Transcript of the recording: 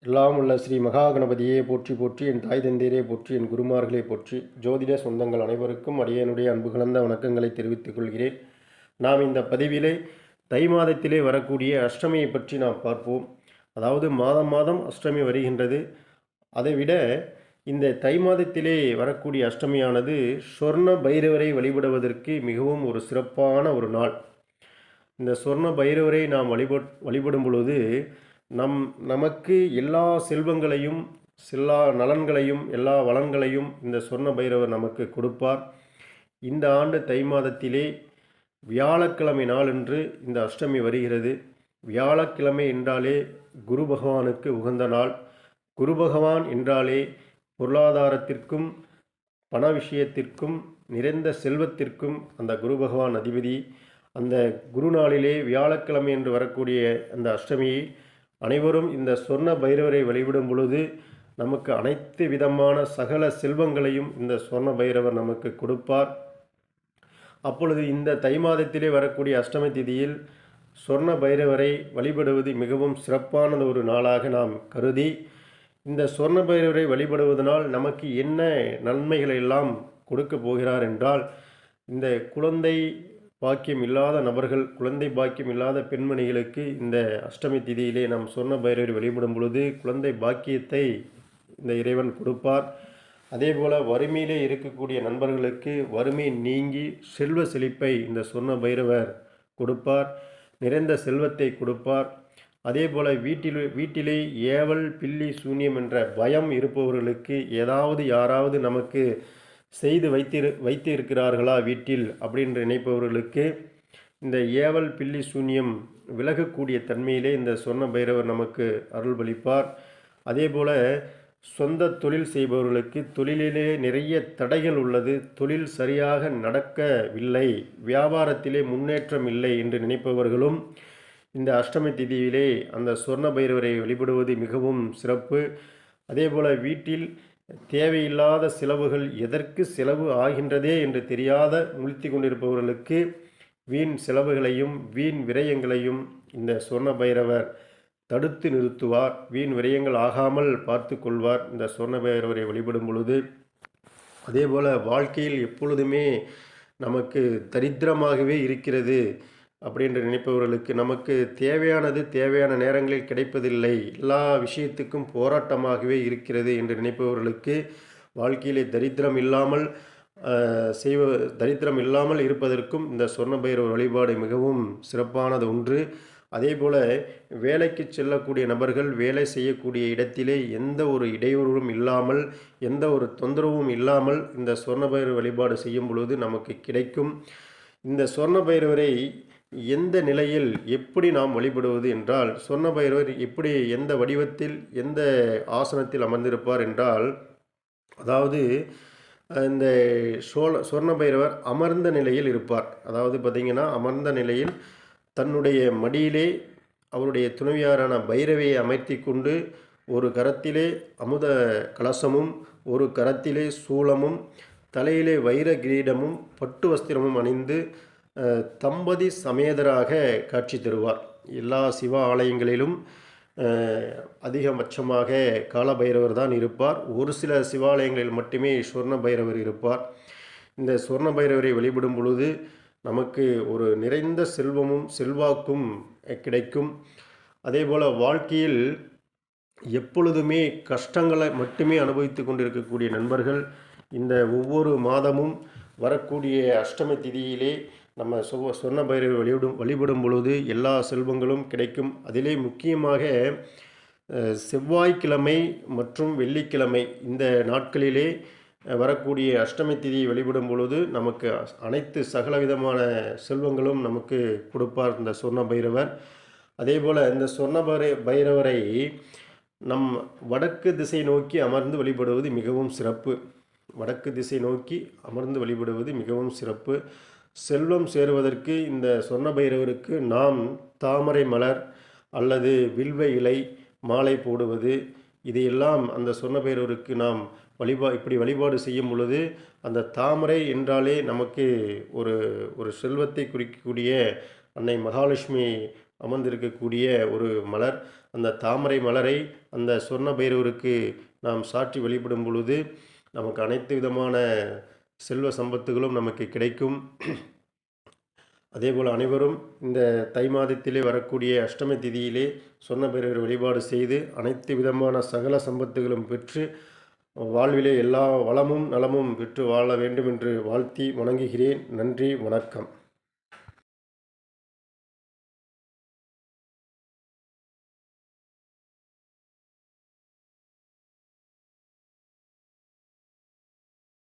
எல்லாம் உள்ள ஸ்ரீ மகா கணபதியே போற்றி போற்றி, என் தாய் தந்தையரே போற்றி, என் குருமார்களே போற்றி, ஜோதிட சொந்தங்கள் அனைவருக்கும் அடியனுடைய அன்பு கலந்த வணக்கங்களை தெரிவித்துக் கொள்கிறேன். நாம் இந்த பதிவிலே தை மாதத்திலே வரக்கூடிய அஷ்டமியை பற்றி நாம் பார்ப்போம். அதாவது மாதம் மாதம் அஷ்டமி வருகின்றது. அதைவிட இந்த தை மாதத்திலே வரக்கூடிய அஷ்டமியானது சொர்ண பைரவரை வழிபடுவதற்கு மிகவும் ஒரு சிறப்பான ஒரு நாள். இந்த சொர்ண பைரவரை நாம் வழிபடும் பொழுது நமக்கு எல்லா செல்வங்களையும், எல்லா நலன்களையும், எல்லா வளங்களையும் இந்த சொர்ண பைரவர் நமக்கு கொடுப்பார். இந்த ஆண்டு தை மாதத்திலே வியாழக்கிழமை நாளன்று இந்த அஷ்டமி வருகிறது. வியாழக்கிழமை என்றாலே குரு பகவானுக்கு உகந்த நாள். குரு பகவான் என்றாலே பொருளாதாரத்திற்கும் பண விஷயத்திற்கும் நிறைந்த செல்வத்திற்கும் அந்த குரு பகவான் அதிபதி. அந்த குரு நாளிலே வியாழக்கிழமை என்று வரக்கூடிய அந்த அஷ்டமியை அனைவரும் இந்த சொர்ண பைரவரை வழிபடும் பொழுது நமக்கு அனைத்து விதமான சகல செல்வங்களையும் இந்த சொர்ண பைரவர் நமக்கு கொடுப்பார். அப்பொழுது இந்த தை மாதத்திலே வரக்கூடிய அஷ்டமி திதியில் சொர்ண பைரவரை வழிபடுவது மிகவும் சிறப்பான ஒரு நாளாக நாம் கருதி, இந்த சொர்ண பைரவரை வழிபடுவதனால் நமக்கு என்ன நன்மைகளை எல்லாம் கொடுக்க போகிறார் என்றால், இந்த குழந்தை பாக்கியம் இல்லாத நபர்கள், குழந்தை பாக்கியம் இல்லாத பெண்மணிகளுக்கு இந்த அஷ்டமி திதியிலே நாம் சொர்ண பைரவரை வழிபடும் பொழுது குழந்தை பாக்கியத்தை இந்த இறைவன் கொடுப்பார். அதேபோல் வறுமையிலே இருக்கக்கூடிய நண்பர்களுக்கு வறுமை நீங்கி செல்வ செழிப்பை இந்த சொர்ண பைரவர் கொடுப்பார், நிறைந்த செல்வத்தை கொடுப்பார். அதேபோல் வீட்டிலே ஏவல் பில்லி சூன்யம் என்ற பயம் இருப்பவர்களுக்கு, ஏதாவது யாராவது நமக்கு செய்து வைத்து இருக்கிறார்களா வீட்டில் அப்படின்னு நினைப்பவர்களுக்கு இந்த ஏவல் பில்லி சூன்யம் விலகக்கூடிய தன்மையிலே இந்த சொர்ண பைரவர் நமக்கு அருள்பளிப்பார். அதேபோல் சொந்த தொழில் செய்பவர்களுக்கு தொழிலிலே நிறைய தடைகள் உள்ளது, தொழில் சரியாக நடக்கவில்லை, வியாபாரத்திலே முன்னேற்றம் இல்லை என்று நினைப்பவர்களும் இந்த அஷ்டமி திதியிலே அந்த சொர்ண பைரவரை வழிபடுவது மிகவும் சிறப்பு. அதேபோல் வீட்டில் தேவையில்லாத செலவுகள், எதற்கு செலவு ஆகின்றதே என்று தெரியாத முழித்து கொண்டிருப்பவர்களுக்கு வீண் செலவுகளையும் வீண் விரயங்களையும் இந்த சொர்ண பைரவர் தடுத்து நிறுத்துவார். வீண் விரயங்கள் ஆகாமல் பார்த்து கொள்வார் இந்த சொர்ண பைரவரை வழிபடும் பொழுது. அதேபோல் வாழ்க்கையில் எப்பொழுதுமே நமக்கு தரித்திரமாகவே இருக்கிறது அப்படின்று நினைப்பவர்களுக்கு, நமக்கு தேவையான நேரங்களில் கிடைப்பதில்லை, எல்லா விஷயத்துக்கும் போராட்டமாகவே இருக்கிறது என்று நினைப்பவர்களுக்கு வாழ்க்கையிலே தரித்திரம் இல்லாமல் இருப்பதற்கும் இந்த சொர்ண பைரவர் வழிபாடு மிகவும் சிறப்பானது ஒன்று. அதேபோல் வேலைக்கு செல்லக்கூடிய நபர்கள் வேலை செய்யக்கூடிய இடத்திலே எந்த ஒரு இடையூறும் இல்லாமல், எந்த ஒரு தொந்தரவும் இல்லாமல் இந்த சொர்ண பைரவர் வழிபாடு செய்யும் பொழுது நமக்கு கிடைக்கும். இந்த சொர்ண பைரவரை எந்த நிலையில் எப்படி நாம் வழிபடுவது என்றால், சொர்ண பைரவர் எப்படி, எந்த வடிவத்தில், எந்த ஆசனத்தில் அமர்ந்திருப்பார் என்றால், அதாவது இந்த சொர்ண பைரவர் அமர்ந்த நிலையில் இருப்பார். அதாவது பார்த்திங்கன்னா, அமர்ந்த நிலையில் தன்னுடைய மடியிலே அவருடைய துணைவியாரான பைரவியை அமர்த்தி கொண்டு ஒரு கரத்திலே அமுத கலசமும், ஒரு கரத்திலே சூலமும், தலையிலே வைர கிரீடமும் பட்டு வஸ்திரமும் அணிந்து தம்பதி சமேதராக காட்சி தருவார். எல்லா சிவ ஆலயங்களிலும் அதிகபட்சமாக காலபைரவர் தான் இருப்பார். ஒரு சில சிவாலயங்களில் மட்டுமே சொர்ண பைரவர் இருப்பார். இந்த சொர்ண பைரவரை வழிபடும் பொழுது நமக்கு ஒரு நிறைந்த செல்வமும் செல்வாக்கும் கிடைக்கும். அதேபோல் வாழ்க்கையில் எப்பொழுதுமே கஷ்டங்களை மட்டுமே அனுபவித்து கொண்டிருக்கக்கூடிய நண்பர்கள் இந்த ஒவ்வொரு மாதமும் வரக்கூடிய அஷ்டமி திதியிலே நம்ம சொர்ண பைரவர் வழிபடும் பொழுது எல்லா செல்வங்களும் கிடைக்கும். அதிலே முக்கியமாக செவ்வாய்க்கிழமை மற்றும் வெள்ளிக்கிழமை இந்த நாட்களிலே வரக்கூடிய அஷ்டமி திதியை வழிபடும் பொழுது நமக்கு அனைத்து சகலவிதமான செல்வங்களும் நமக்கு கொடுப்பார் இந்த சொர்ண பைரவர். அதேபோல் இந்த சொர்ண பைரவரை நம் வடக்கு திசை நோக்கி அமர்ந்து வழிபடுவது மிகவும் சிறப்பு. வடக்கு திசை நோக்கி அமர்ந்து வழிபடுவது மிகவும் சிறப்பு. செல்வம் சேருவதற்கு இந்த சொர்ண பைரவருக்கு நாம் தாமரை மலர் அல்லது வில்வ இலை மாலை போடுவது, இதையெல்லாம் அந்த சொர்ண பைரவருக்கு நாம் இப்படி வழிபாடு செய்யும் பொழுது, அந்த தாமரை என்றாலே நமக்கு ஒரு செல்வத்தை குறிக்கக்கூடிய அன்னை மகாலட்சுமி அமர்ந்திருக்கக்கூடிய ஒரு மலர். அந்த தாமரை மலரை அந்த சொர்ண பைரவருக்கு நாம் சாற்றி வழிபடும் பொழுது நமக்கு அனைத்து விதமான செல்வ சம்பத்துகளும் நமக்கு கிடைக்கும். அதேபோல் அனைவரும் இந்த தை மாதத்திலே வரக்கூடிய அஷ்டமி திதியிலே சொர்ண பைரவர் வழிபாடு செய்து அனைத்து விதமான சகல சம்பத்துகளும் பெற்று வாழ்விலே எல்லா வளமும் நலமும் பெற்று வாழ வேண்டும் என்று வாழ்த்தி வணங்குகிறேன். நன்றி, வணக்கம்.